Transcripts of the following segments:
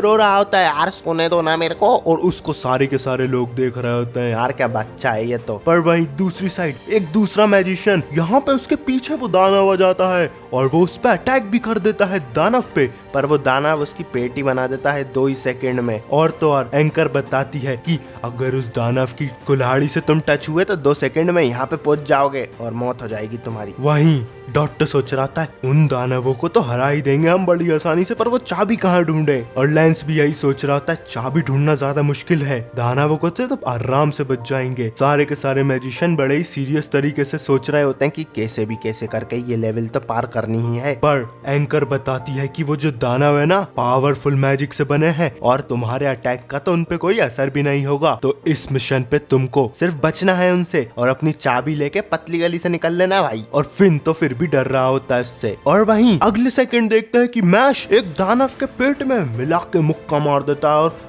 रो रहा होता है, यार सोने दो ना मेरे को। और उसको सारे के सारे लोग देख रहे होते हैं, यार क्या बच्चा है ये तो। पर वहीं दूसरी साइड एक दूसरा मैजिशियन यहाँ पे उसके पीछे वो दानव आ जाता है और वो उस पर अटैक भी कर देता है दानव पे। पर वो दानव उसकी पेटी बना देता है 2 ही सेकंड में। और तो और एंकर बताती है कि अगर उस दानव की कुल्हाड़ी से तुम टच हुए तो 2 सेकंड में यहाँ पे पहुंच जाओगे और मौत हो जाएगी तुम्हारी। वहीं डॉक्टर सोच रहा था उन दानवों को तो हरा ही देंगे हम बड़ी आसानी से, पर वो चाबी कहाँ ढूंढे। और लेंस भी यही सोच रहा था, चाबी ढूंढना ज्यादा मुश्किल है, दानवों को तो आराम से बच जाएंगे। सारे के सारे मैजिशियन बड़े ही सीरियस तरीके से सोच रहे होते हैं कि कैसे भी कैसे करके ये लेवल तो पार करनी ही है। पर एंकर बताती है कि वो जो दानव है ना, पावरफुल मैजिक से बने हैं और तुम्हारे अटैक का तो उनपे कोई असर भी नहीं होगा। तो इस मिशन पे तुमको सिर्फ बचना है उनसे और अपनी चाबी लेके पतली गली से निकल लेना भाई। और फिन तो फिर भी डर रहा होता है उससे। और वहीं अगले सेकंड देखते हैं कि मैश एक दानव के पेट में मिला के मुक्का मार देता है और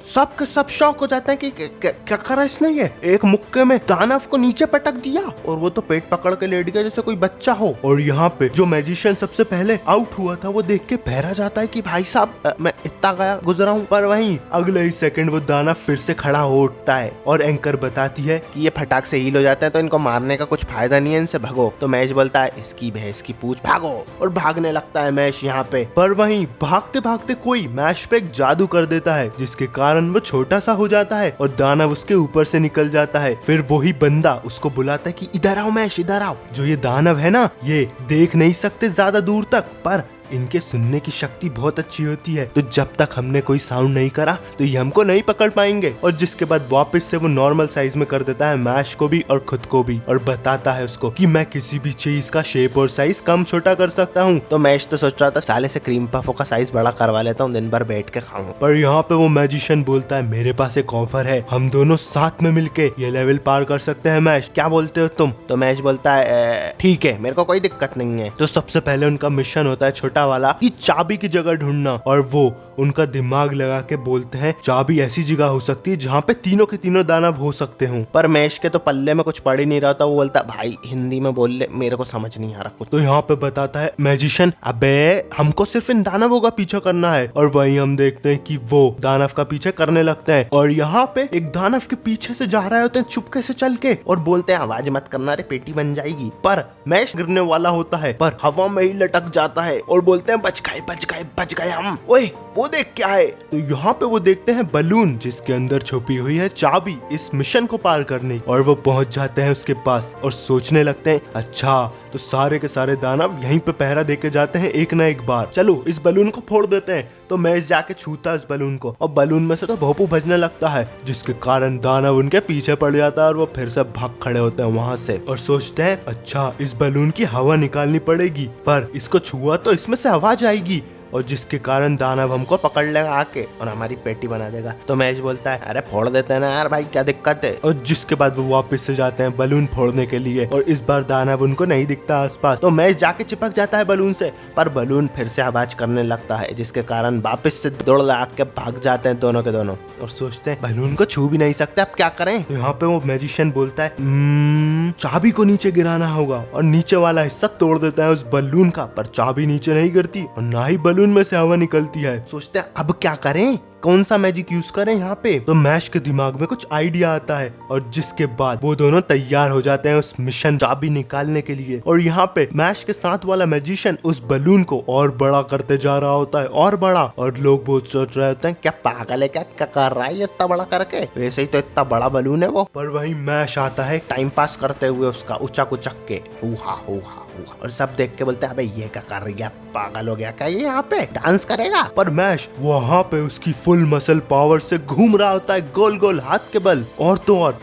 सब के सब शॉक हो जाते हैं कि क्या करा इसने, ये एक मुक्के में दानव को नीचे पटक दिया और वो तो पेट पकड़ के लेट गया जैसे कोई बच्चा हो। और यहाँ पे जो मैजिशियन सबसे पहले आउट हुआ था वो देख के बहरा जाता है कि भाई साहब मैं इतना गया गुजरा हूँ। पर वहीं अगले ही सेकंड वो दानव फिर से खड़ा हो उठता है और एंकर बताती है कि ये फटाक से हील हो जाते हैं तो इनको मारने का कुछ फायदा नहीं है, इनसे भगो। तो मैश बोलता है इसकी भैंस की पूछ, भागो। और भागने लगता है मैश यहाँ पे। पर वहीं भागते भागते कोई मैश पे एक जादू कर देता है जिसके कारण वो छोटा सा हो जाता है और दानव उसके ऊपर से निकल जाता है। फिर वही बंदा उसको बुलाता है कि इधर आओ मैश, इधर आओ। जो ये दानव है ना, ये देख नहीं सकते ज्यादा दूर तक, पर इनके सुनने की शक्ति बहुत अच्छी होती है। तो जब तक हमने कोई साउंड नहीं करा तो ये हमको नहीं पकड़ पाएंगे। और जिसके बाद वापस से वो नॉर्मल साइज में कर देता है मैश को भी और खुद को भी, और बताता है उसको कि मैं किसी भी चीज का शेप और साइज कम छोटा कर सकता हूँ। तो मैश तो सोच रहा था साले से क्रीम पफों का साइज बड़ा करवा लेता हूँ, दिन भर बैठ के खाऊं। पर यहाँ पे वो मैजिशियन बोलता है मेरे पास एक ऑफर है, हम दोनों साथ में मिलके ये लेवल पार कर सकते हैं मैश, क्या बोलते हो तुम? तो मैश बोलता है ठीक है, मेरे को कोई दिक्कत नहीं है। तो सबसे पहले उनका मिशन होता है छोटा वाला कि चाबी की जगह ढूंढना। और वो उनका दिमाग लगा के बोलते हैं चाबी ऐसी जगह हो सकती है जहाँ पे तीनों के तीनों दानव हो सकते हो। पर मैश के तो पल्ले में कुछ पड़ ही नहीं रहा था, वो बोलता भाई हिंदी में बोल ले, मेरे को समझ नहीं आ रहा कुछ। तो यहाँ पे बताता है मैजिशियन अबे हमको सिर्फ इन दानवों का पीछा करना है। और वहीं हम देखते हैं कि वो दानव का पीछे करने लगते हैं और यहाँ पे एक दानव के पीछे से जा रहे होते हैं चुपके से चल के और बोलते हैं आवाज मत करना रे, पेटी बन जाएगी। पर मैश गिरने वाला होता है पर हवा में ही लटक जाता है और बोलते हैं बच गए हम। ओए वो देख क्या है। तो यहाँ पे वो देखते हैं बलून जिसके अंदर छुपी हुई है चाबी इस मिशन को पार करने। और वो पहुंच जाते हैं उसके पास और सोचने लगते हैं अच्छा तो सारे के सारे दानव यहीं पे पहरा देके जाते हैं एक ना एक बार, चलो इस बलून को फोड़ देते हैं। तो मैश जाके छूता है उस बलून को और बलून में से तो भोपू बजने लगता है जिसके कारण दानव उनके पीछे पड़ जाता है और वो फिर से भाग खड़े होते हैं वहाँ से और सोचते हैं अच्छा इस बलून की हवा निकालनी पड़ेगी, पर इसको छुआ तो इसमें से आवाज आएगी और जिसके कारण दानव हमको पकड़ लेगा आके और हमारी पेटी बना देगा। तो मैश बोलता है अरे फोड़ देते हैं ना यार भाई, क्या दिक्कत है। और जिसके बाद वो वापस से जाते हैं बलून फोड़ने के लिए और इस बार दानव उनको नहीं दिखता आसपास। तो मैश जाके चिपक जाता है बलून से, पर बलून फिर से आवाज करने लगता है जिसके कारण वापस से दौड़ लगा के भाग जाते हैं दोनों के दोनों और सोचते हैं बलून को छू भी नहीं सकते, अब क्या करें। तो यहाँ पे वो मैजिशियन बोलता है चाबी को नीचे गिराना होगा और नीचे वाला हिस्सा तोड़ देता है उस बलून का, पर चाबी नीचे नहीं गिरती और ना ही बलून में से हवा निकलती है। सोचते हैं अब क्या करें, कौन सा मैजिक यूज करें यहाँ पे। तो मैश के दिमाग में कुछ आइडिया आता है और जिसके बाद वो दोनों तैयार हो जाते हैं उस मिशन चाबी निकालने के लिए। और यहाँ पे मैश के साथ वाला मैजिशियन उस बलून को और बड़ा करते जा रहा होता है और बड़ा, और लोग बहुत सोच रहे होते हैं क्या पागल है, क्या कर रहा है इतना बड़ा करके, वैसे ही तो इतना बड़ा बलून है वो। पर वही मैश आता है टाइम पास करते हुए उसका उचक उचक के हुआ और सब देख के बोलते हैं अबे ये क्या कर रही है, पागल हो गया क्या ये, यहाँ पे डांस करेगा। पर मैश वहाँ पे उसकी फुल मसल पावर से घूम रहा होता है गोल गोल हाथ के बल, और तो और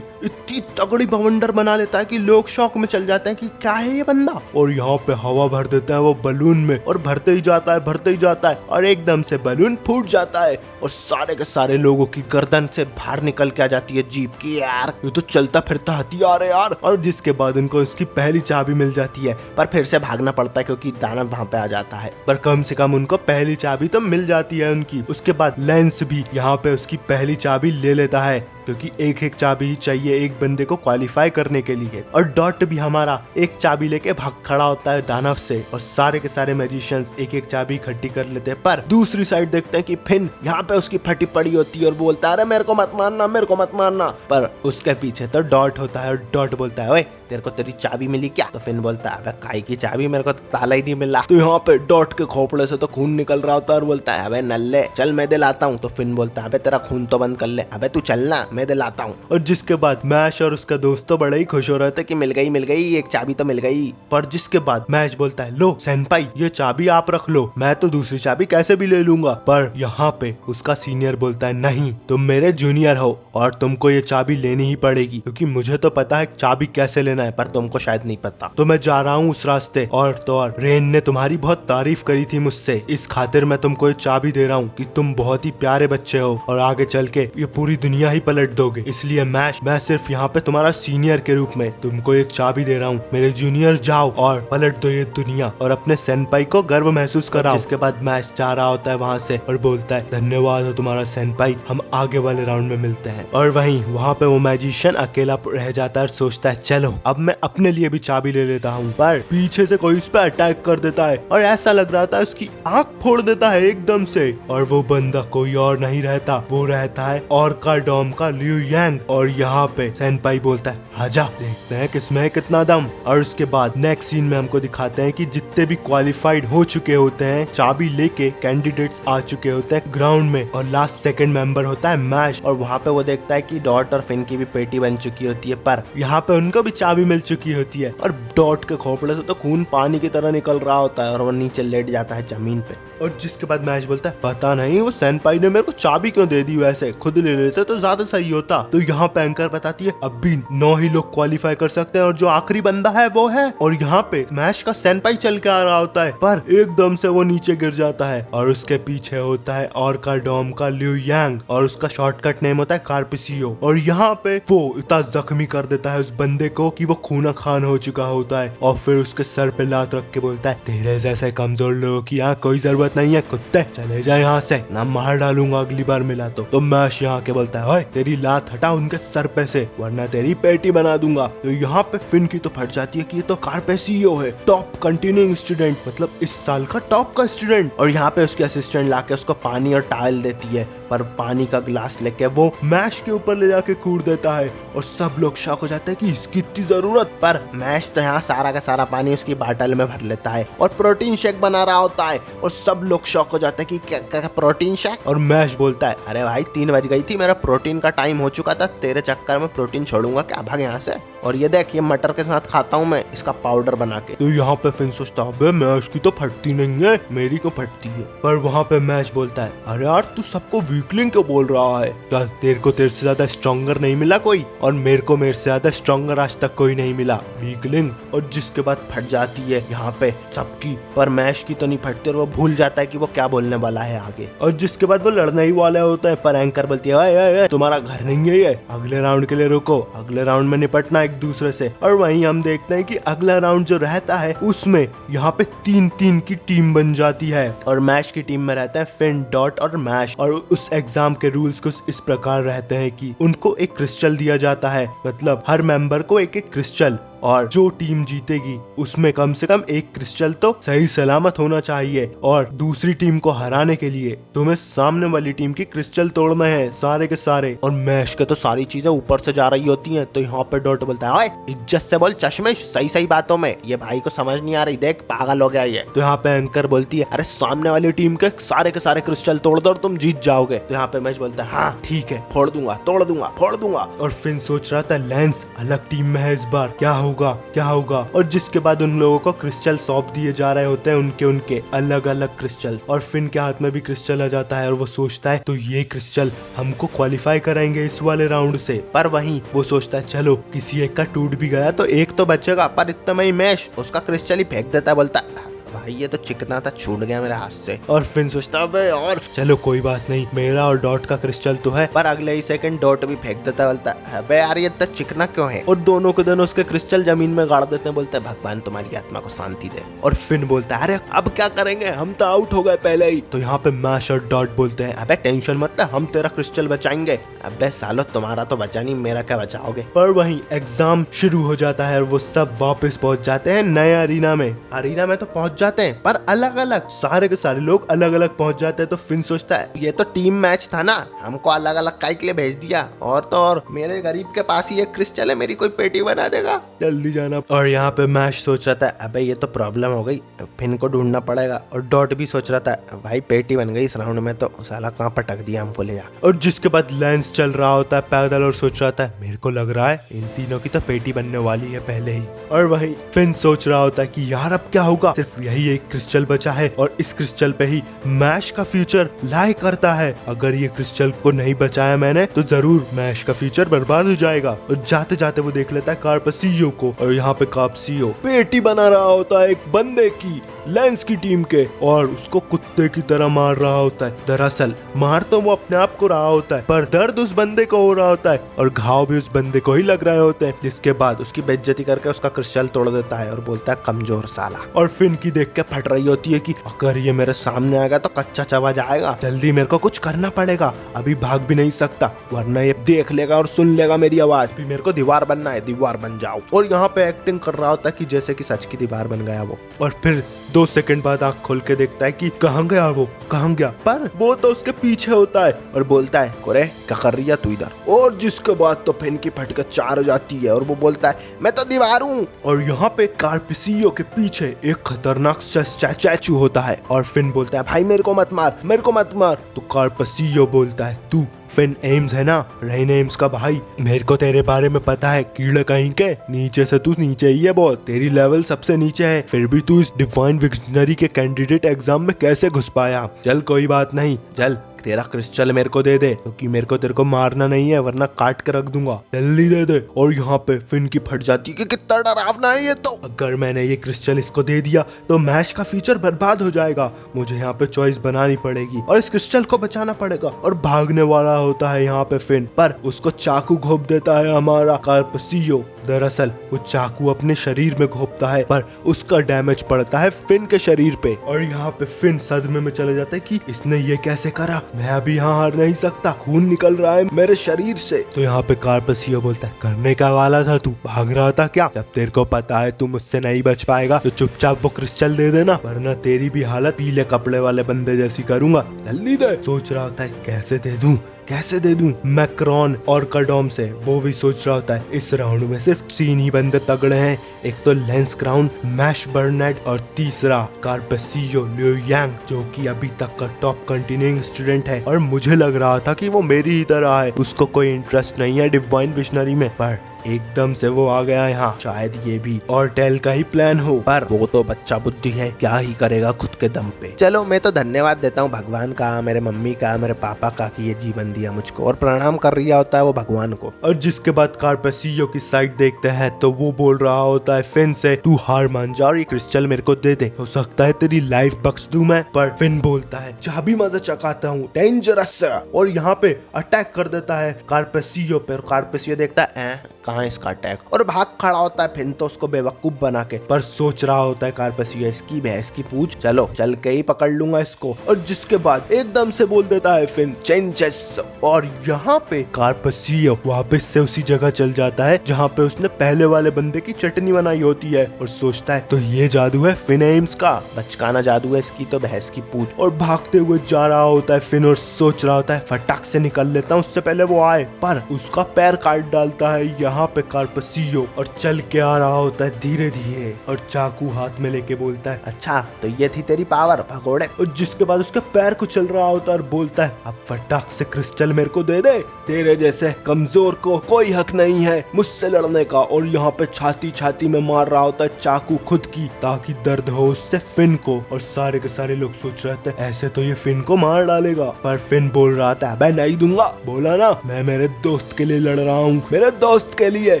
इतनी तगड़ी बवंडर बना लेता है कि लोग शौक में चल जाते हैं कि क्या है ये बंदा। और यहाँ पे हवा भर देता है वो बलून में और भरते ही जाता है और एकदम से बलून फूट जाता है और सारे के सारे लोगों की गर्दन से बाहर निकल के आ जाती है जीप की, यार ये तो चलता फिरता हथियार है यार। और जिसके बाद उनको उसकी पहली चाबी मिल जाती है, पर फिर से भागना पड़ता है क्योंकि दानव वहाँ पे आ जाता है, पर कम से कम उनको पहली चाबी तो मिल जाती है उनकी। उसके बाद लेंस भी यहाँ पे उसकी पहली चाबी ले लेता है क्योंकि एक एक चाबी ही चाहिए एक बंदे को क्वालिफाई करने के लिए। और डॉट भी हमारा एक चाबी लेके भाग खड़ा होता है दानव से, और सारे के सारे मैजिशियंस एक एक चाबी इकट्ठी कर लेते हैं। पर दूसरी साइड देखते हैं कि फिन यहाँ पे उसकी फटी पड़ी होती है और बोलता है अरे मेरे को मत मारना, मेरे को मत मारना। पर उसके पीछे तो डॉट होता है और डॉट बोलता है ओए तेरे को तेरी चाबी मिली क्या? तो फिन बोलता है अबे काई की चाबी, मेरे को तो ताला ही नहीं मिला। तो यहाँ पे डॉट के खोपड़े से तो खून निकल रहा होता है और बोलता है अबे नल्ले चल मैं दिलाता हूँ। तो फिन बोलता है अबे तेरा खून तो बंद कर ले, अबे तू चलना मैं दिलाता हूँ। और जिसके बाद मैश और उसका दोस्त तो बड़े ही खुश हो रहे थे कि मिल गई एक चाबी तो मिल गई। पर जिसके बाद मैश बोलता है लो सेनपाई ये चाबी आप रख लो, मैं तो दूसरी चाबी कैसे भी ले लूंगा। पर यहाँ पे उसका सीनियर बोलता है नहीं तुम मेरे जूनियर हो और तुमको ये चाबी लेनी ही पड़ेगी, क्योंकि मुझे तो पता है चाबी कैसे लेना है पर तुमको शायद नहीं पता। तो मैं जा रहा हूँ उस रास्ते, और तो और रेन ने तुम्हारी बहुत तारीफ करी थी मुझसे, इस खातिर मैं तुमको ये चाबी दे रहा हूँ कि तुम बहुत ही प्यारे बच्चे हो और आगे चल के ये पूरी दुनिया ही पलट दोगे। इसलिए मैं सिर्फ यहाँ पे तुम्हारा सीनियर के रूप में तुमको एक चाबी दे रहा हूँ, मेरे जूनियर जाओ और पलट दो ये दुनिया और अपने सेनपाई को गर्व महसूस कराओ। जिसके बाद मैच जा रहा होता है वहाँ से और बोलता है धन्यवाद हो तुम्हारा सेनपाई, हम आगे वाले राउंड में मिलते हैं। और वहीं वहाँ पे वो मैजिशियन अकेला रह जाता है और सोचता है चलो अब मैं अपने लिए भी चाबी ले लेता हूँ। पर पीछे से कोई उस पर अटैक कर देता है और ऐसा लग रहा था उसकी आंख फोड़ देता है एकदम से, और वो बंदा कोई और नहीं रहता, वो रहता है ऑर्का डॉम का लियू यांग। और यहाँ पे सेनपाई बोलता है आजा देखते हैं किसमें है कितना दम। और उसके बाद नेक्स्ट सीन में हमको दिखाते हैं कि जितने भी क्वालिफाइड हो चुके होते हैं चाबी लेके कैंडिडेट्स आ चुके होते हैं ग्राउंड में, और लास्ट सेकंड मेंबर होता है मैश। और वहाँ पे वो देखता है कि डॉट और फिन की भी पेटी बन चुकी होती है, पर यहाँ पे उनको भी चाबी मिल चुकी होती है। और डॉट के खोपड़े से तो खून पानी की तरह निकल रहा होता है और वो नीचे लेट जाता है जमीन पे। और जिसके बाद मैच बोलता है पता नहीं वो सेनपाई ने मेरे को चाबी क्यों दे दी, वैसे खुद ले लेते तो ज्यादा सही होता। तो यहाँ पे एंकर बताती है अब भी 9 ही लोग क्वालिफाई कर सकते हैं और जो आखिरी बंदा है वो है। और यहाँ पे मैच का सेनपाई चल के आ रहा होता है, पर एकदम से वो नीचे गिर जाता है और उसके पीछे होता है ऑर्का डॉम का लियू यांग और उसका शॉर्टकट नेम होता है कार्पिसियो। और यहाँ पे वो इतना जख्मी कर देता है उस बंदे को कि वो खूना खान हो चुका होता है, और फिर उसके सर पे लात रख के बोलता है तेरे जैसे कमजोर लोगों की यहाँ कोई जरूरत नहीं है, कुत्ते चले जाए यहाँ से, ना मार डालूंगा अगली बार मिला तो मैश यहाँ के बोलता है तेरी लात हटा उनके सर पे से वरना तेरी पेटी बना दूंगा। तो यहाँ पे फिन की तो फट जाती है कि ये तो कार्पेसियो है, टॉप कंटिन्यूइंग स्टूडेंट, मतलब इस साल का टॉप का स्टूडेंट। और यहाँ पे उसके असिस्टेंट लाके उसको पानी और टावल देती है, पर पानी का ग्लास लेके वो मैश के ऊपर ले जाके कूद देता है और सब लोग शॉक हो जाते हैं कि इसकी इतनी जरूरत। पर मैश तो यहाँ सारा का सारा पानी उसकी बाटल में भर लेता है और प्रोटीन शेक बना रहा होता है, और सब लोग शॉक हो जाते हैं कि क्या प्रोटीन शेक। और मैश बोलता है अरे भाई 3 बज गई थी, मेरा प्रोटीन का टाइम हो चुका था, तेरे चक्कर में प्रोटीन छोड़ूंगा क्या, भाग यहाँ से। और ये देख ये मटर के साथ खाता हूँ मैं इसका पाउडर बना के। तो यहाँ पे फिन सोचता है मैश की तो फटती नहीं है, मेरी को फटती है। पर वहाँ पे मैश बोलता है अरे यार तू सबको वीकलिंग क्यों बोल रहा है, तेरे को तेरे से ज्यादा स्ट्रॉन्गर नहीं मिला कोई, और मेरे को मेरे से ज्यादा स्ट्रॉन्गर आज तक कोई नहीं मिला, वीकलिंग। और जिसके बाद फट जाती है यहाँ पे सबकी, पर मैश की तो नहीं फटती और वो भूल जाता है कि वो क्या बोलने वाला है आगे। और जिसके बाद वो लड़ने ही वाले होता है, पर एंकर बोलती है तुम्हारा घर नहीं है ये, अगले राउंड के लिए रुको, अगले राउंड में निपटना एक दूसरे से। और वहीं हम देखते हैं कि अगला राउंड जो रहता है उसमें यहाँ पे 3-3 की टीम बन जाती है, और मैश की टीम में रहता है फिन, डॉट और मैश। और उस एग्जाम के रूल्स कुछ इस प्रकार रहते हैं कि उनको एक क्रिस्टल दिया जाता है, मतलब हर मेंबर को एक एक क्रिस्टल, और जो टीम जीतेगी उसमें कम से कम एक क्रिस्टल तो सही सलामत होना चाहिए। और दूसरी टीम को हराने के लिए तुम्हें सामने वाली टीम की क्रिस्टल तोड़ना है सारे के सारे। और मैश के तो सारी चीजें ऊपर से जा रही होती हैं, तो यहाँ पे डॉट बोलता है इज्जत से बोल चश्मिश, सही सही बातों में, ये भाई को समझ नहीं आ रही, देख पागल हो गया ये। तो यहाँ पे एंकर बोलती है अरे सामने वाली टीम के सारे क्रिस्टल तोड़ दो और तुम जीत जाओगे। तो यहाँ पे मैच बोलता है हाँ ठीक है, फोड़ दूंगा, तोड़ दूंगा, फोड़ दूंगा। और फिन सोच रहा था लेंस अलग टीम में है इस बार, क्या होगा। और जिसके बाद उन लोगों को क्रिस्टल सौंप दिए जा रहे होते हैं, उनके अलग अलग क्रिस्टल, और फिन के हाथ में भी क्रिस्टल आ जाता है और वो सोचता है तो ये क्रिस्टल हमको क्वालिफाई कराएंगे इस वाले राउंड से। पर वहीं वो सोचता है चलो किसी एक का टूट भी गया तो एक तो बचेगा, पर इतना में ही मैश उसका क्रिस्टल ही फेंक देता है, बोलता है भाई ये तो चिकना था, छूट गया मेरे हाथ से। और फिन सोचता है अबे यार चलो कोई बात नहीं, मेरा और डॉट का क्रिस्टल तो है। पर अगले ही सेकंड डॉट भी फेंक देता, बोलता है अबे यार ये इतना चिकना क्यों है, और दोनों के दोनों उसके क्रिस्टल जमीन में गाड़ देते हैं। बोलता है भगवान तुम्हारी आत्मा को शांति दे। और फिन बोलता है अरे अब क्या करेंगे, हम तो आउट हो गए पहले ही। तो यहाँ पे मैश और डॉट बोलते हैं अबे टेंशन मत ले, हम तेरा क्रिस्टल बचाएंगे। अबे सालो तुम्हारा तो बचा नहीं, मेरा क्या बचाओगे। पर वहीं एग्जाम शुरू हो जाता है और वो सब वापस पहुंच जाते हैं नए अरीना में। अरीना में तो पहुंच जाते हैं पर अलग अलग, सारे के सारे लोग अलग अलग पहुंच जाते हैं। तो फिन सोचता है ये तो टीम मैच था ना, हमको अलग अलग काहे के लिए भेज दिया। और तो और मेरे गरीब के पास ही एक क्रिस्टल है, मेरी कोई पेटी बना देगा, जल्दी जाना। और यहाँ पे मैश सोच रहा था अबे ये तो प्रॉब्लम हो गई, फिन को ढूंढना पड़ेगा। और डॉट भी सोच रहा था भाई पेटी बन गई इस राउंड में, तो साला कहाँ पटक दिया हमको ले जा। और जिसके बाद लेंस चल रहा होता है पैदल और सोच रहा था मेरे को लग रहा है इन तीनों की तो पेटी बनने वाली है पहले ही। और वहीं फिन सोच रहा होता है कि यार अब क्या होगा, सिर्फ यही एक क्रिस्टल बचा है और इस क्रिस्टल पे ही मैश का फ्यूचर लाई करता है। अगर ये क्रिस्टल को नहीं बचाया मैंने तो जरूर मैश का फ्यूचर बर्बाद हो जाएगा। और जाते जाते वो देख लेता है कार्पेसियो को, और यहाँ पे कार्पेसियो पेटी बना रहा होता है एक बंदे की, लेंस की टीम के, और उसको कुत्ते की तरह मार रहा होता है। दरअसल मार तो वो अपने आप को रहा होता है पर दर्द उस बंदे को हो रहा होता है और घाव भी उस बंदे को ही लग रहे होते हैं। जिसके बाद उसकी बेइज्जती करके उसका क्रिस्टल तोड़ देता है और बोलता है कमजोर साला। और फिन की देख के फट रही होती है कि अगर ये मेरे सामने आएगा तो कच्चा चबा जाएगा, जल्दी मेरे को कुछ करना पड़ेगा, अभी भाग भी नहीं सकता वरना ये देख लेगा और सुन लेगा मेरी आवाज। भी मेरे को दीवार बनना है, दीवार बन जाओ। और यहाँ पे एक्टिंग कर रहा होता है कि जैसे कि सच की दीवार बन गया वो। और फिर 2 सेकंड बाद आंख खोल के देखता है कि कहाँ गया वो, कहाँ गया, पर वो तो उसके पीछे होता है और बोलता है कोरे क्या कर रही है तू इधर। और जिसके बाद तो फिन की फटके 4 हो जाती है और वो बोलता है मैं तो दीवार हूँ। और यहाँ पे कार्पेसियो के पीछे एक खतरनाक स्टैचू होता है और फिन बोलता है भाई मेरे को मत मार, मेरे को मत मार। तो कार्पेसियो बोलता है तू फिन एम्स है ना, रेन एम्स का भाई, मेरे को तेरे बारे में पता है, कीड़े कहीं के नीचे से तू नीचे ही है बहुत, तेरी लेवल सबसे नीचे है, फिर भी तू इस डिवाइन विक्शनरी के कैंडिडेट एग्जाम में कैसे घुस पाया। चल कोई बात नहीं, चल तेरा क्रिस्टल मेरे को दे दे, क्योंकि मेरे को तेरे को मारना नहीं है वरना काट के रख दूंगा, जल्दी दे दे। और यहाँ पे फिन की फट जाती है कि कितना डरावना है ये तो, अगर मैंने ये क्रिस्टल इसको दे दिया तो मैश का फ्यूचर बर्बाद हो जाएगा, मुझे यहाँ पे चॉइस बनानी पड़ेगी और इस क्रिस्टल को बचाना पड़ेगा। और भागने वाला होता है यहाँ पे फिन, पर उसको चाकू घोंप देता है हमारा कार्पेसियो। दरअसल वो चाकू अपने शरीर में घोंपता है पर उसका डैमेज पड़ता है फिन के शरीर पे। और यहाँ पे फिन सदमे में चले जाता है कि इसने ये कैसे करा, मैं अभी यहाँ हार नहीं सकता, खून निकल रहा है मेरे शरीर से। तो यहाँ पे कार्पेसियो बोलता है करने का वाला था तू, भाग रहा था क्या, जब तेरे को पता है तू मुझसे नहीं बच पाएगा तो चुपचाप वो क्रिस्टल दे देना वरना तेरी भी हालत पीले कपड़े वाले बंदे जैसी करूंगा, जल्दी दे। सोच रहा होता है कैसे दे दूं, कैसे दे दूं। मैक्रॉन और कडोम से वो भी सोच रहा होता है इस राउंड में सिर्फ 3 ही बंदे तगड़े हैं, एक तो लेंस क्राउन, मैश बर्नेट और तीसरा कार्पेसियो लियो यांग जो कि अभी तक का टॉप कंटिन्यूइंग स्टूडेंट है। और मुझे लग रहा था कि वो मेरी ही तरह है, उसको कोई इंटरेस्ट नहीं है डिवाइन विशनरी में, पर एकदम से वो आ गया यहाँ, शायद ये भी और टेल का ही प्लान हो, पर वो तो बच्चा बुद्धि है, क्या ही करेगा खुद के दम पे। चलो मैं तो धन्यवाद देता हूँ भगवान का, मेरे मम्मी का, मेरे पापा का कि ये जीवन दिया मुझको, और प्रणाम कर रहा होता है वो भगवान को। और जिसके बाद कार्पेसियो की साइड देखते हैं तो वो बोल रहा होता है फिन से तू हार मान जा और ये क्रिस्टल मेरे को दे दे, हो सकता है तेरी लाइफ बख्श दूं मैं। पर फिन बोलता है चाबी मजा चकाता हूँ, डेंजरस, और यहाँ पे अटैक कर देता है कार्पेसियो पे। कार्पेसियो देखता है कहाँ इसका अटैक और भाग खड़ा होता है फिन तो उसको बेवकूफ बना के, पर सोच रहा होता है कार्पेसियो इसकी भैंस की पूछ, चलो चल के ही पकड़ लूंगा इसको। और जिसके बाद एकदम से बोल देता है फिन चेंजेस, और यहाँ पे कार्पेसियो वापस से उसी जगह चल जाता है जहाँ पे उसने पहले वाले बंदे की चटनी बनाई होती है और सोचता है तो ये जादू है फिन एम्स का, बचकाना जादू है इसकी तो भैंस की पूछ। और भागते हुए जा रहा होता है फिन और सोच रहा होता है फटाक से निकल लेता हूँ उससे पहले वो आए, पर उसका पैर काट डालता है यहाँ पे कार्पेसियो और चल के आ रहा होता है धीरे धीरे और चाकू हाथ में लेके बोलता है अच्छा तो ये थी तेरी पावर भगोड़े। और जिसके बाद उसके पैर को चल रहा होता है और बोलता है अब फटाक से क्रिस्टल मेरे को दे दे, तेरे जैसे कमजोर को कोई हक नहीं है मुझसे लड़ने का। और यहाँ पे छाती छाती में मार रहा होता है चाकू खुद की ताकि दर्द हो उससे फिन को। और सारे के सारे लोग सोच रहे थे ऐसे तो ये फिन को मार डालेगा, पर फिन बोल रहा था मैं नहीं दूंगा, बोला ना मैं मेरे दोस्त के लिए लड़ रहा हूँ, मेरे दोस्त के लिए,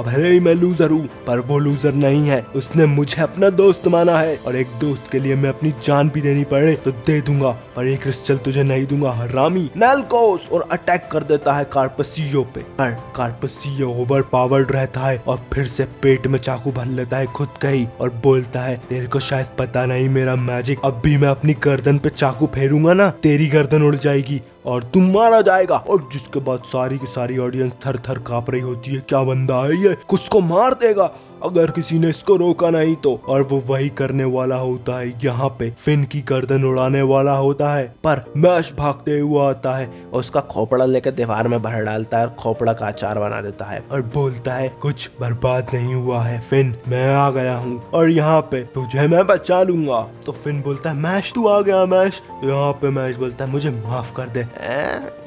अब भले ही मैं लूजर हूँ, पर वो लूजर नहीं है। उसने मुझे अपना दोस्त माना है और एक दोस्त के लिए मैं अपनी जान भी देनी पड़े तो दे दूंगा, पर एक क्रिस्टल तुझे नहीं दूंगा हरामी। नेलकोस और अटैक कर देता है कार्पसियो पे, पर कार्पसियो ओवर पावर्ड रहता है और फिर से पेट में चाकू भर लेता है खुद का ही और बोलता है तेरे को शायद पता नहीं मेरा मैजिक, अब भी मैं अपनी गर्दन पे चाकू फेरूंगा ना, तेरी गर्दन उड़ जाएगी और तुम मारा जाएगा। और जिसके बाद सारी की सारी ऑडियंस थर थर कांप रही होती है, क्या बंदा है ये, कुछ को मार देगा अगर किसी ने इसको रोका नहीं तो। और वो वही करने वाला होता है। यहाँ पे फिन की गर्दन उड़ाने वाला होता है, पर मैश भागते हुआ आता है और उसका खोपड़ा लेकर दीवार में भर डालता है और खोपड़ा का अचार बना देता है और बोलता है कुछ बर्बाद नहीं हुआ है फिन, मैं आ गया हूँ और यहाँ पे तुझे मैं बचा लूंगा। तो फिन बोलता है मैश तू आ गया मैश। तो यहाँ पे मैश बोलता है मुझे माफ कर दे,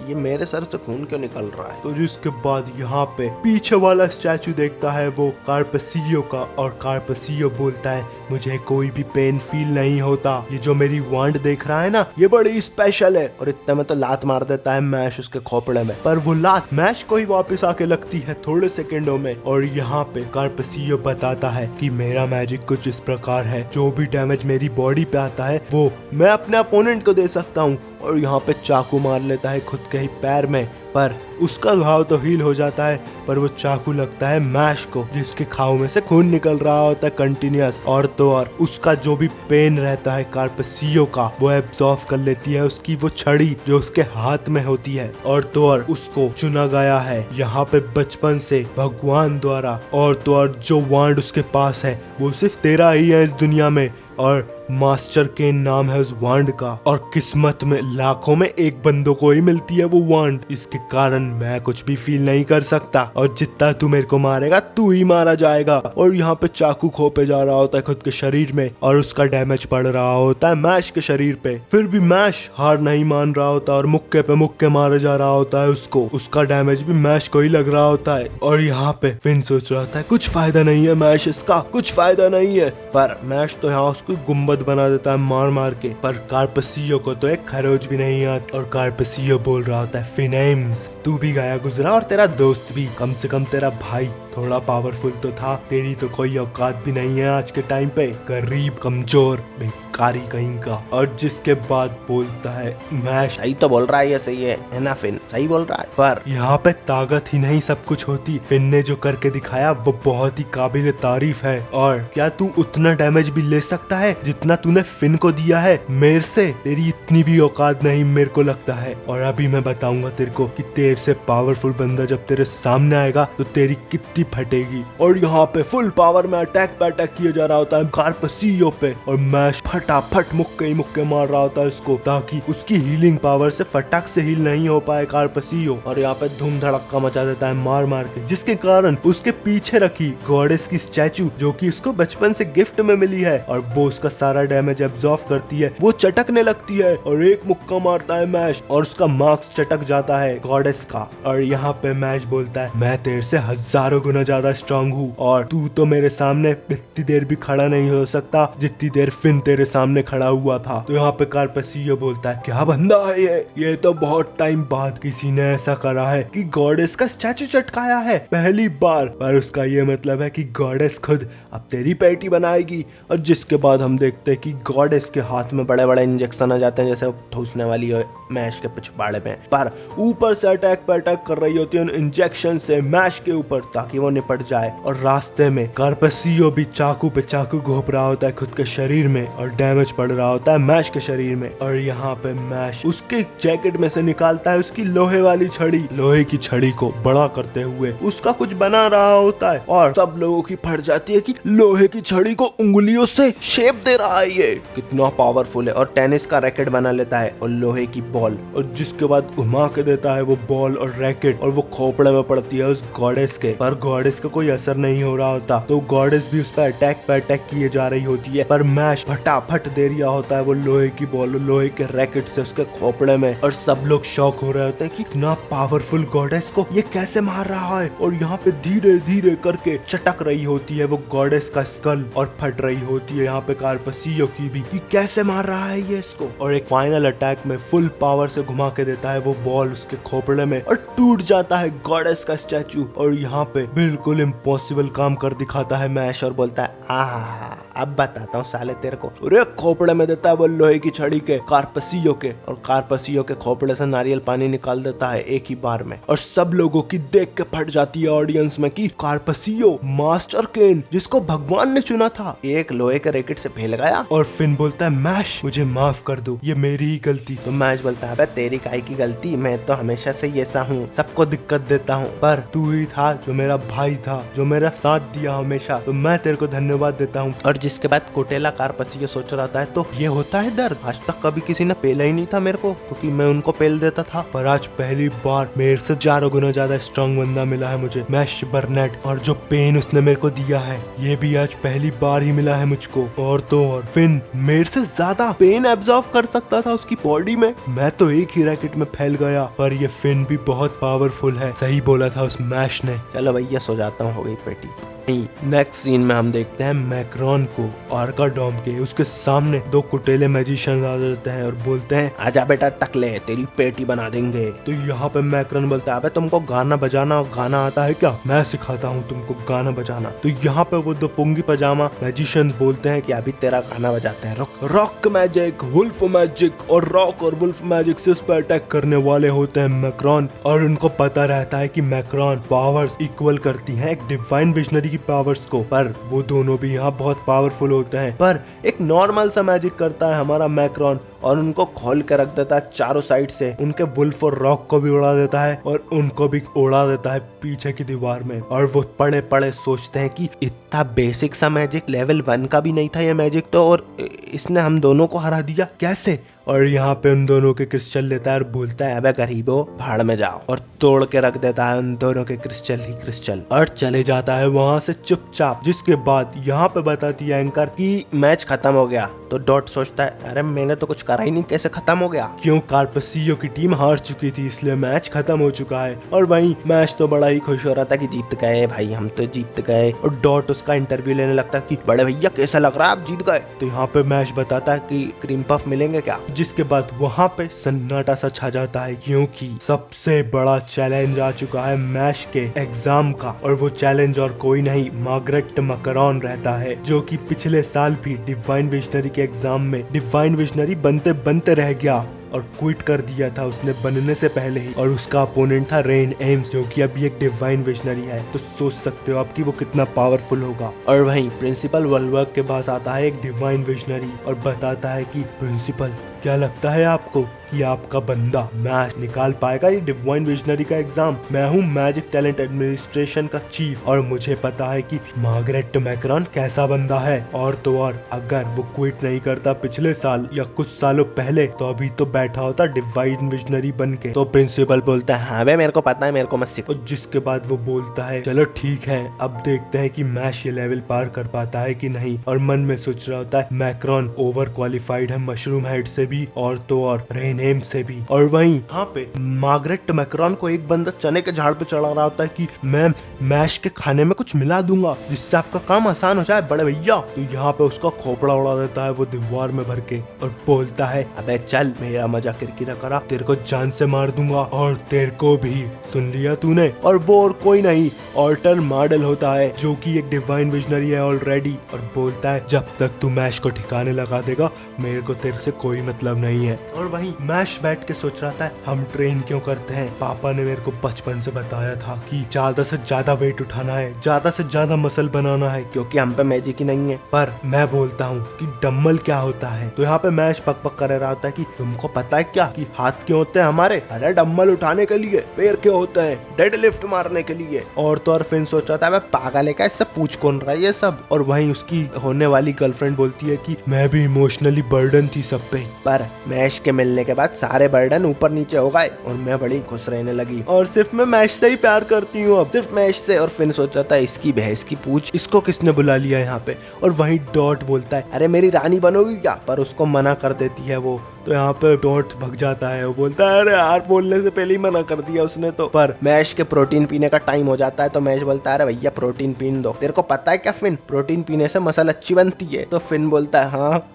ये मेरे सर से खून क्यों निकल रहा है। तो जिसके बाद यहाँ पे पीछे वाला स्टैचू देखता है वो कार्पसियो का, और कार्पसियो बोलता है मुझे कोई भी पेन फील नहीं होता, ये जो मेरी वांड देख रहा है ना ये बड़ी स्पेशल है। और इतने में तो लात मार देता है मैश उसके खोपड़े में, पर वो लात मैश को ही वापस आके लगती है थोड़े सेकेंडों में। और यहाँ पे कार्पसियो बताता है कि मेरा मैजिक कुछ इस प्रकार है, जो भी डैमेज मेरी बॉडी पे आता है वो मैं अपने अपोनेंट को दे सकता हूँ। और यहाँ पे चाकू मार लेता है खुद के ही पैर में, पर उसका घाव तो हील हो जाता है, पर वो चाकू लगता है मैश को जिसके घाव में से खून निकल रहा होता है कंटिन्यूअस। और तो और उसका जो भी पेन रहता है कार्पसियो का वो एब्जॉर्ब कर लेती है उसकी वो छड़ी जो उसके हाथ में होती है। और तो और उसको चुना गया है यहाँ पे बचपन से भगवान द्वारा। और तो और जो वांड उसके पास है वो सिर्फ तेरा ही है इस दुनिया में, और मास्टर के नाम है उस वांड का, और किस्मत में लाखों में एक बंदों को ही मिलती है वो वांड। इसके कारण मैं कुछ भी फील नहीं कर सकता और जितना तू मेरे को मारेगा तू ही मारा जाएगा। और यहाँ पे चाकू खोपे जा रहा होता है खुद के शरीर में और उसका डैमेज पड़ रहा होता है मैश के शरीर पे। फिर भी मैश हार नहीं मान रहा होता और मुक्के पे मुक्के मारे जा रहा होता है उसको, उसका डैमेज भी मैश को ही लग रहा होता है। और यहाँ पे फिन सोच रहा था कुछ फायदा नहीं है मैश, इसका कुछ फायदा नहीं है, पर मैश तो यहाँ उसको गुम्बद बना देता है मार मार के। पर कार्पसियो को तो एक खरोच भी नहीं आता और कार्पसियो बोल रहा होता है फिनेम्स तू भी गया गुजरा और तेरा दोस्त भी, कम से कम तेरा भाई थोड़ा पावरफुल तो था, तेरी तो कोई औकात भी नहीं है आज के टाइम पे, गरीब कमजोर बेकारी कहीं का। और जिसके बाद बोलता है मैश सही तो बोल रहा है, ये सही है ना फिन, सही बोल रहा है, पर यहाँ पे ताकत ही नहीं सब कुछ होती। फिन ने जो करके दिखाया वो बहुत ही काबिल तारीफ है। और क्या तू उतना डैमेज भी ले सकता है जितना तूने फिन को दिया है? मेरे से तेरी इतनी भी औकात नहीं मेरे को लगता है। और अभी मैं बताऊंगा तेरे को कि तेरे से पावरफुल बंदा जब तेरे सामने आएगा तो तेरी कितनी फटेगी। और यहाँ पे फुल पावर में अटैक पे अटैक किया जा रहा होता है कार्पसियो पे, और मैश फटाफट मुक्के ही मुक्के मार रहा होता है उसको ताकि उसकी हीलिंग पावर से फटाक से हील नहीं हो पाए कार्पसियो। और यहाँ पे धूम धड़क्का मचा देता है मार मार के, जिसके कारण उसके पीछे रखी गॉडेस की स्टैचू जो कि उसको बचपन से गिफ्ट में मिली है और वो उसका सारा डैमेज एब्जॉर्ब करती है, वो चटकने लगती है और एक मुक्का मारता है मैश और उसका मार्क्स चटक जाता है गॉडेस का। और यहाँ पे मैश बोलता है मैं तेरे से हजारों गुना ज्यादा स्ट्रांग हूँ और तू तो मेरे सामने इतनी देर भी खड़ा नहीं हो सकता जितनी देर फिन तेरे सामने खड़ा हुआ था। तो यहाँ पे कार्पसियो बोलता है क्या बंदा है ये तो बहुत टाइम बाद किसी ने ऐसा करा है कि गॉडेस का स्टैचू चटकाया है पहली बार। पर उसका ये मतलब है कि गॉडेस खुद अब तेरी पेटी बनाएगी। और जिसके बाद हम देखते हैं कि गॉडेस के हाथ में बड़े बड़े इंजेक्शन आ जाते हैं जैसे ठूसने वाली हो मैश के पिछवाड़े में, पर ऊपर से अटैक पे अटैक कर रही होती है उन इंजेक्शन से मैश के ऊपर ताकि वो निपट जाए। और रास्ते में कार्पसियो भी चाकू पे चाकू घोप रहा होता है खुद के शरीर में और डैमेज पड़ रहा होता है मैश के शरीर में। और यहाँ पे मैश उसके जैकेट में से निकालता है उसकी लोहे वाली छड़ी, लोहे की छड़ी को बड़ा करते हुए उसका कुछ बना रहा होता है और सब लोगों की फट जाती है कि लोहे की छड़ी को उंगलियों से शेप दे रहा है, ये कितना पावरफुल है। और टेनिस का रैकेट बना लेता है और लोहे की बॉल, और जिसके बाद घुमा के देता है वो बॉल और रैकेट और वो खोपड़े में पड़ती है उस गॉडेस के, पर गॉडेस का कोई असर नहीं हो रहा होता। तो गॉडेस भी उस पर अटैक किए जा रही होती है, पर मैश फटाफट दे रहा होता है वो लोहे की बॉल लोहे के रैकेट से उसके खोपड़े में। और सब लोग शॉक हो रहे होते हैं कि इतना पावरफुल गॉडेस को ये कैसे मार रहा है। और यहाँ पे धीरे धीरे करके चटक रही होती है वो गॉडेस का स्कल और फट रही होती है यहाँ पे कार्पसियो की भी कि कैसे मार रहा है ये इसको। और एक फाइनल अटैक में फुल पावर से घुमा के देता है वो बॉल उसके खोपड़े में और टूट जाता है गॉडेस का स्टैचू। और यहाँ पे बिल्कुल इम्पॉसिबल काम कर दिखाता है मैश और बोलता है आहा, अब बताता हूँ साले तेरे को। अरे खोपड़े में देता है वो लोहे की छड़ी के कार्पसियो के, और कार्पसियो के खोपड़े से नारियल पानी निकाल देता है एक ही बार में। और सब लोगों की देख के फट जाती है ऑडियंस में कि कार्पसियो मास्टर केन जिसको भगवान ने चुना था एक लोहे के रैकेट से फेल गया। और फिन बोलता है मैश मुझे माफ कर दो, ये मेरी ही गलती। तो मैश बोलता है तेरी काहे की गलती, मैं तो हमेशा से ही ऐसा हूँ, सबको दिक्कत देता हूँ, पर तू ही था जो मेरा भाई था, जो मेरा साथ दिया हमेशा, तो मैं तेरे को धन्यवाद देता हूँ। और जिसके बाद कोटेला कार्पसियो सोच रहा था तो ये होता है दर्द, आज तक कभी किसी ने पेला ही नहीं था मेरे को, क्योंकि मैं उनको पेल देता था, पर आज पहली बार मेरे से 4 गुना ज्यादा स्ट्रॉन्ग बंदा मिला है मुझे, मैश बर्नेट। और जो पेन उसने मेरे को दिया है ये भी आज पहली बार ही मिला है मुझको। और तो और फिन मेरे से ज्यादा पेन एब्जॉर्ब कर सकता था उसकी बॉडी में, मैं तो एक ही रैकेट में फैल गया, पर ये फिन भी बहुत पावरफुल है, सही बोला था उस मैश ने। चलो भैया सो जाता हूँ, हो गई पेटी। नेक्स्ट सीन में हम देखते हैं मैक्रॉन को आर्काडोम के उसके सामने 2 कुटेले मैजिशियन आ जाते हैं और बोलते हैं आजा बेटा टकले तेरी पेटी बना देंगे। तो यहाँ पे मैक्रॉन बोलता है तुमको गाना बजाना गाना आता है क्या, मैं सिखाता हूँ तुमको गाना बजाना। तो यहाँ पे वो 2 पुंगी पजामा मैजिशियन बोलते हैं कि अभी तेरा गाना बजाते हैं, रॉक मैजिक, वुल्फ मैजिक, और रॉक और वुल्फ मैजिक से उस पर अटैक करने वाले होते हैं मैक्रॉन। और उनको पता रहता है कि मैक्रॉन पावर्स इक्वल करती हैं एक डिवाइन विजनरी की पावर्स को, पर वो दोनों भी यहाँ बहुत पावरफुल होते हैं। पर एक नॉर्मल सा मैजिक करता है हमारा मैक्रॉन और उनको खोल कर रख देता है चारों साइड से, उनके वुल्फ और रॉक को भी उड़ा देता है और उनको भी उड़ा देता है पीछे की दीवार में। और वो पड़े पड़े सोचते हैं कि इतना बेसिक सा मैजिक, लेवल 1 का भी नहीं था ये मैजिक तो, और इसने हम दोनों को हरा दिया कैसे। और यहाँ पे उन दोनों के क्रिस्टल लेता है और बोलता है अबे गरीबो भाड़ में जाओ, और तोड़ के रख देता है उन दोनों के क्रिस्टल ही क्रिस्टल और चले जाता है वहाँ से चुपचाप। जिसके बाद यहाँ पे बताती है एंकर कि मैच खत्म हो गया। तो डॉट सोचता है अरे मैंने तो कुछ करा ही नहीं, कैसे खत्म हो गया। क्यों, कार्पसियो की टीम हार चुकी थी इसलिए मैच खत्म हो चुका है। और वहीं मैच तो बड़ा ही खुश हो रहा था कि जीत गए भाई, हम तो जीत गए। और डॉट उसका इंटरव्यू लेने लगता है कि बड़े भैया कैसा लग रहा है आप जीत गए। तो यहाँ पे मैच बताता है कि क्रीम पफ मिलेंगे क्या। जिसके बाद वहाँ पे सन्नाटा सा छा जाता है क्योंकि सबसे बड़ा चैलेंज आ चुका है मैश के एग्जाम का। और वो चैलेंज और कोई नहीं मार्गरेट मैक्रॉन रहता है, जो कि पिछले साल भी डिवाइन विजनरी के एग्जाम में डिवाइन विजनरी बनते बनते रह गया और क्विट कर दिया था उसने बनने से पहले ही। और उसका अपोनेंट था रेन एम्स, जो कि अभी एक डिवाइन विजनरी है। तो सोच सकते हो आप कि वो कितना पावरफुल होगा। और वहीं प्रिंसिपल वॉलवर्क के पास आता है एक डिवाइन विजनरी और बताता है कि प्रिंसिपल क्या लगता है आपको कि आपका बंदा मैच निकाल पाएगा ये डिवाइन विजनरी का एग्जाम। मैं हूँ मैजिक टैलेंट एडमिनिस्ट्रेशन का चीफ और मुझे पता है कि मार्गरेट मैक्रॉन कैसा बंदा है। और तो और अगर वो क्विट नहीं करता पिछले साल या कुछ सालों पहले तो अभी तो बैठा होता डिवाइन विजनरी बन के। तो प्रिंसिपल बोलता है हाँ भाई मेरे को पता है, मेरे को मत सिखो। जिसके बाद वो बोलता है चलो ठीक है, अब देखते हैं कि मैश ये लेवल पार कर पाता है कि नहीं। और मन में सोच रहा होता है मैक्रॉन ओवर क्वालिफाइड है मशरूम हेड से भी और तो और रेन एम्स से भी। और वहीं यहाँ पे मार्गरेट मैक्रॉन को एक बंदा चने के झाड़ पे चढ़ा रहा होता है कि मैं मैश के खाने में कुछ मिला दूंगा जिससे आपका काम आसान हो जाए बड़े भैया। तो यहाँ पे उसका खोपड़ा उड़ा देता है वो दीवार में भर के और बोलता है अबे चल मेरा मजा किरकिरा करा, तेरे को जान से मार दूंगा और तेरे को भी, सुन लिया तूने। और वो और कोई नहीं ऑल्टर मॉडल होता है जो कि एक डिवाइन विजनरी है ऑलरेडी। और बोलता है जब तक तू मैश को ठिकाने लगा देगा मेरे को तेरे से कोई मतलब नहीं है। और वहीं मैश बैठ के सोच रहा था हम ट्रेन क्यों करते हैं, पापा ने मेरे को बचपन से बताया था कि ज्यादा से ज्यादा वेट उठाना है, ज्यादा से ज्यादा मसल बनाना है, क्योंकि हम पे मैजिक ही नहीं है। पर मैं बोलता हूँ कि डम्बल क्या होता है। तो यहाँ पे मैश पक पक कर रहा होता है कि तुमको पता है क्या कि हाथ क्यों होते हैं हमारे, अरे डम्बल उठाने के लिए। पैर क्यों होते हैं, डेड लिफ्ट मारने के लिए। और तो और फिर सोच रहा था पागल है क्या, इससे पूछ कौन रहा है ये सब। और वहीं उसकी होने वाली गर्लफ्रेंड बोलती है कि मैं भी इमोशनली बर्डन थी सब पे, पर मैश के मिलने के बाद सारे बर्डन ऊपर नीचे हो गए और मैं बड़ी खुश रहने लगी और सिर्फ मैं मैश से ही प्यार करती हूँ अब, सिर्फ मैश से। और फिर सोच रहा था इसकी भैंस की पूछ, इसको किसने बुला लिया यहाँ पे। और वहीं डॉट बोलता है अरे मेरी रानी बनोगी क्या, पर उसको मना कर देती है वो तो यहाँ पे डॉट भग जाता है, वो बोलता है अरे यार बोलने से पहले ही मना कर दिया उसने तो। पर मैश के प्रोटीन पीने का टाइम हो जाता है तो मैश बोलता है अरे भैया प्रोटीन पीन दो। तेरे को पता है क्या फिन, प्रोटीन पीने से मसल अच्छी बनती है। तो फिन बोलता है हाँ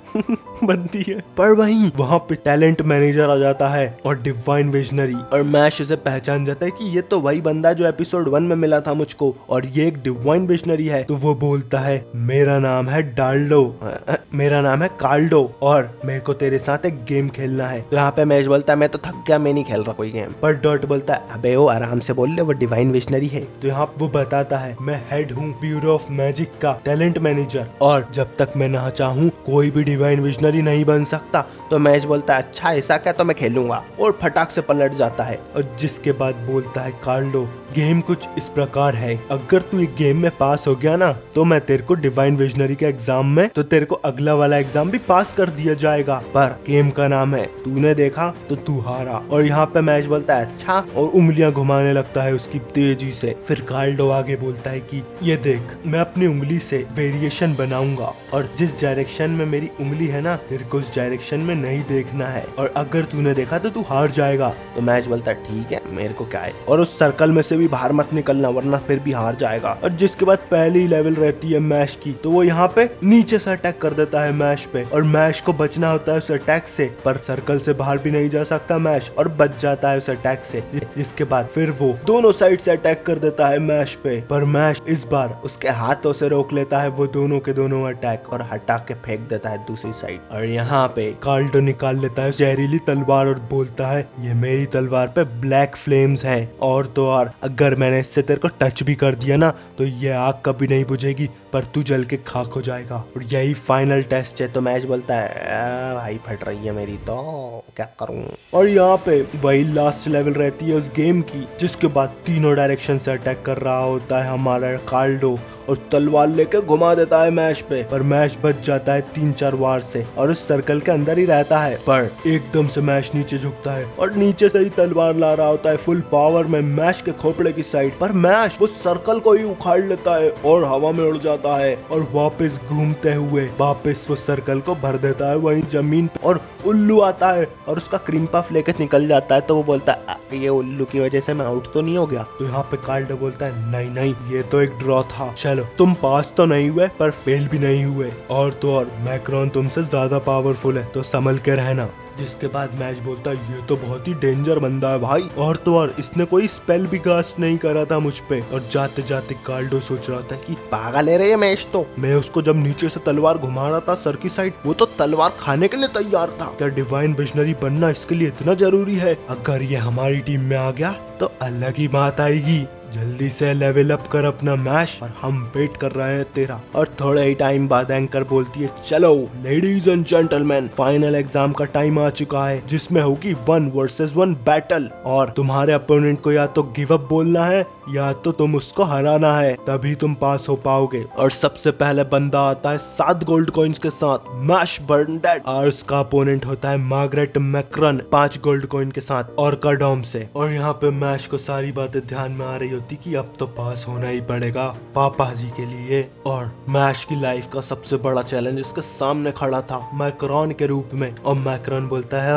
बनती है। पर वहीं वहाँ पे टैलेंट मैनेजर आ जाता है और डिवाइन विजनरी, और मैश उसे पहचान जाता है कि ये तो वही बंदा जो एपिसोड 1 में मिला था मुझको, और ये एक डिवाइन विजनरी है। तो वो बोलता है मेरा नाम है डाल्डो, मेरा नाम है कार्ल्डो, और मेरे को तेरे साथ एक गेम खेलना है। तो यहाँ पे मैश बोलता है मैं तो थक गया, मैं नहीं खेल रहा कोई गेम। पर डॉट बोलता है अबे वो आराम से बोल ले, वो डिवाइन विजनरी है। तो यहाँ वो बताता है मैं हेड हूँ ब्यूरो ऑफ मैजिक का टैलेंट मैनेजर, और जब तक मैं ना चाहूँ कोई भी डिवाइन विजनरी नहीं बन सकता। तो मैश बोलता है अच्छा ऐसा क्या, तो मैं खेलूंगा, और फटाक से पलट जाता है। और जिसके बाद बोलता है कार्लो गेम कुछ इस प्रकार है, अगर तू एक गेम में पास हो गया ना तो मैं तेरे को डिवाइन विजनरी के एग्जाम में, तो तेरे को अगला वाला एग्जाम भी पास कर दिया जाएगा, पर गेम का नाम है तूने देखा तो तू हारा। और यहाँ पे मैश बोलता है अच्छा, और उंगलियां घुमाने लगता है उसकी तेजी से। फिर कार्लो आगे बोलता है कि ये देख मैं अपनी उंगली से वेरिएशन बनाऊंगा, और जिस डायरेक्शन में मेरी उंगली है ना तेरे को उस डायरेक्शन में नहीं देखना है, और अगर तूने देखा तो तू हार जाएगा। तो मैश बोलता है ठीक है मेरे को क्या है, और उस सर्कल में से भी बाहर मत निकलना वरना फिर भी हार जाएगा। और जिसके बाद पहली लेवल रहती है मैश की, तो वो यहाँ पे नीचे से अटैक कर देता है मैश पे, और मैश को बचना होता है उस अटैक से, पर सर्कल से बाहर भी नहीं जा सकता मैश, और बच जाता है उस अटैक से। जिसके बाद फिर वो दोनों साइड से अटैक कर देता है मैश पे, पर मैश इस बार उसके हाथों से रोक लेता है वो दोनों के दोनों अटैक, और हटा के फेंक देता है दूसरी साइड। और यहाँ पे कार्ल्डो निकाल लेता है जहरीली तलवार और बोलता है ये मेरी तलवार पे ब्लैक फ्लेम्स हैं, और तो और अगर मैंने इससे तेरे को टच भी कर दिया ना तो ये आग कभी नहीं बुझेगी, पर तू जल के खाक हो जाएगा, और यही फाइनल टेस्ट है। तो मैच बोलता है भाई फट रही है मेरी तो क्या करूं। और यहाँ पे वही लास्ट लेवल रहती है उस गेम की, जिसके बाद तीनों डायरेक्शन से अटैक कर रहा होता है हमारा कार्ल्डो, और तलवार लेके घुमा देता है मैश पे, पर मैश बच जाता है 3-4 वार से, और उस सर्कल के अंदर ही रहता है। पर एकदम से मैश नीचे झुकता है, और नीचे से ही तलवार ला रहा होता है फुल पावर में मैश के खोपड़े की साइड, पर मैश वो सर्कल को ही उखाड़ लेता है और हवा में उड़ जाता है, और वापस घूमते हुए वापस वो सर्कल को भर देता है वही जमीन पे। और उल्लू आता है और उसका क्रीम पफ लेके निकल जाता है। तो वो बोलता है ये उल्लू की वजह से मैं आउट तो नहीं हो गया। तो यहाँ पे कार्ल्डो बोलता है नहीं नहीं ये तो एक ड्रॉ था, चलो तुम पास तो नहीं हुए पर फेल भी नहीं हुए, और तो और मैक्रॉन तुमसे ज्यादा पावरफुल है तो संभल के रहना। जिसके बाद मैच बोलता है ये तो बहुत ही डेंजर बंदा है भाई, और तो और इसने कोई स्पेल भी कास्ट नहीं करा था मुझ पे। और जाते जाते कार्ल्डो सोच रहा था कि पागल है रे ये मैच, तो मैं उसको जब नीचे से तलवार घुमा रहा था सर की साइड, वो तो तलवार खाने के लिए तैयार था। क्या डिवाइन विजनरी बनना इसके लिए इतना जरूरी है? अगर ये हमारी टीम में आ गया तो अलग ही बात आएगी। जल्दी से लेवल अप कर अपना मैच, और हम वेट कर रहे हैं तेरा। और थोड़े ही टाइम बाद एंकर बोलती है चलो ladies and gentleman final exam का टाइम आ चुका है, जिसमें होगी 1 वर्सेस 1 बैटल, और तुम्हारे अपोनेंट को या तो गिव अप बोलना है या तो तुम उसको हराना है, तभी तुम पास हो पाओगे। और सबसे पहले बंदा आता है 7 गोल्ड कॉइन्स के साथ, मैश बर्नडेड, और उसका अपोनेंट होता है मार्गरेट मैक्रन 5 गोल्ड कॉइन के साथ ऑर्काडॉम से। और यहाँ पे मैश को सारी बातें ध्यान में आ रही होती कि अब तो पास होना ही पड़ेगा पापा जी के लिए। और मैश की लाइफ का सबसे बड़ा चैलेंज इसके सामने खड़ा था मैक्रॉन के रूप में, और मैक्रॉन बोलता है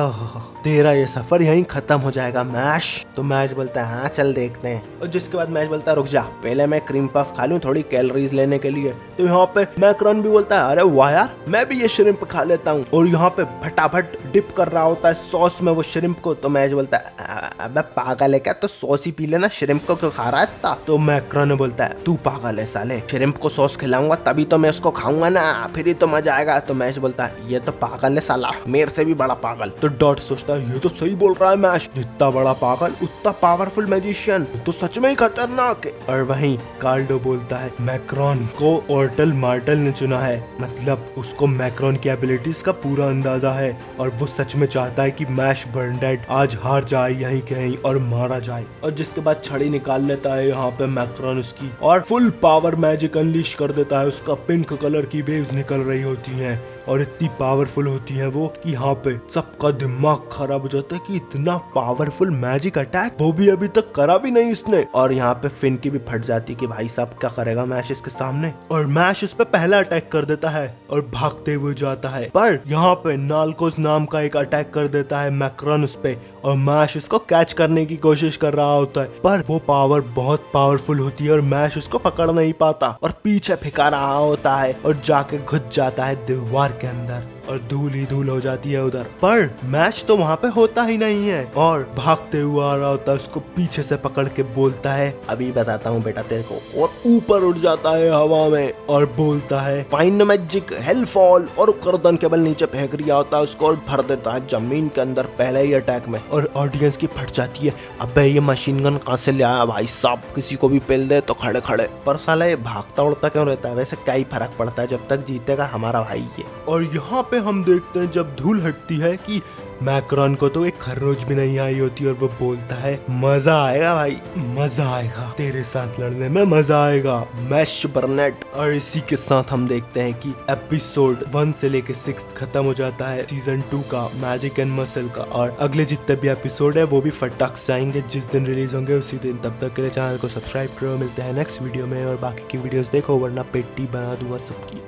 तेरा ये सफर यहीं खत्म हो जाएगा मैश। तो मैश बोलता है हाँ चल देखते हैं। और जिसके बाद मैश बोलता है रुक जा पहले मैं क्रीम पफ खा लूं थोड़ी कैलोरीज लेने के लिए। तो यहाँ पे मैक्रॉन भी बोलता है अरे वाह यार मैं भी ये श्रिम्प खा लेता हूँ, और यहाँ पे फटाफट डिप कर रहा होता है सॉस में वो श्रिम्प को। तो मैश बोलता है अबे पागल है क्या, तो सॉस ही पी लेना, श्रिम्प को क्यों खा रहा है इतना? तो मैक्रॉन बोलता है तू पागल है साले, श्रिम्प को सॉस खिलाऊंगा तभी तो मैं उसको खाऊंगा ना, फिर ही तो मजा आएगा। तो मैश बोलता है ये तो पागल है साला, मेरे से भी बड़ा पागल। तो डॉट सोचता है ये तो सही बोल रहा है मैश, जितना बड़ा पागल उतना पावरफुल मैजिशियन, तो सच में ही खतरनाक है। और वहीं कार्ल्डो बोलता है मैक्रॉन को ऑर्टल मार्टल ने चुना है, मतलब उसको मैक्रॉन की एबिलिटीज का पूरा अंदाजा है, और वो सच में चाहता है कि मैश बर्नडेड आज हार जाए यहीं कहीं और मारा जाए। और जिसके बाद छड़ी निकाल लेता है यहाँ पे मैक्रॉन उसकी, और फुल पावर मैजिक अनलीश कर देता है। उसका पिंक कलर की वेव्स निकल रही होती हैं, और इतनी पावरफुल होती है वो कि यहाँ पे सबका दिमाग खराब हो जाता है कि इतना पावरफुल मैजिक अटैक वो भी अभी तक करा भी नहीं इसने। और यहाँ पे फिन की भी फट जाती कि भाई साहब क्या करेगा मैश इसके सामने। और मैश इस पे पहला अटैक कर देता है और भागते हुए जाता है, पर यहाँ पे नाल्कोस नाम का एक अटैक कर देता है मैक्रॉन उस पे, और मैश इसको कैच करने की कोशिश कर रहा होता है, पर वो पावर बहुत पावरफुल होती है और मैश उसको पकड़ नहीं पाता और पीछे फेंका रहा होता है और जाके घुस जाता है दीवार के अंदर और धूल ही धूल हो जाती है उधर। पर मैश तो वहाँ पे होता ही नहीं है और भागते हुए आ रहा होता है, उसको पीछे से पकड़ के बोलता है अभी बताता हूँ बेटा तेरे को। और ऊपर उड़ जाता है हवा में और बोलता है फाइंड मैजिक हेल फॉल, और गर्दन के बल नीचे फेंक रिया होता है उसको और भर देता है जमीन के अंदर पहले ही अटैक में। और ऑडियंस की फट जाती है, अबे ये मशीन गन कहाँ से ले आया भाई साहब, किसी को भी पेल दे तो खड़े खड़े। पर साला ये भागता उड़ता क्यों रहता है, वैसे क्या ही फर्क पड़ता है, जब तक जीतेगा हमारा भाई ये। और यहाँ पे हम देखते हैं जब धूल हटती है कि मैक्रॉन को तो एक खरोच भी नहीं आई होती और वो बोलता है मजा आएगा भाई, मजा आएगा तेरे साथ लड़ने में, मजा आएगा मैश बर्नेट। और इसी के साथ हम देखते हैं कि एपिसोड 1 से लेके 6 खत्म हो जाता है सीजन 2 का मैजिक एंड मसल का। और अगले जितने भी एपिसोड है वो भी फटाक से आएंगे जिस दिन रिलीज होंगे उसी दिन। तब तक के लिए चैनल को सब्सक्राइब करो, मिलते हैं नेक्स्ट वीडियो में और बाकी की वीडियोस देखो वरना पेटी बना दूंगा सबकी।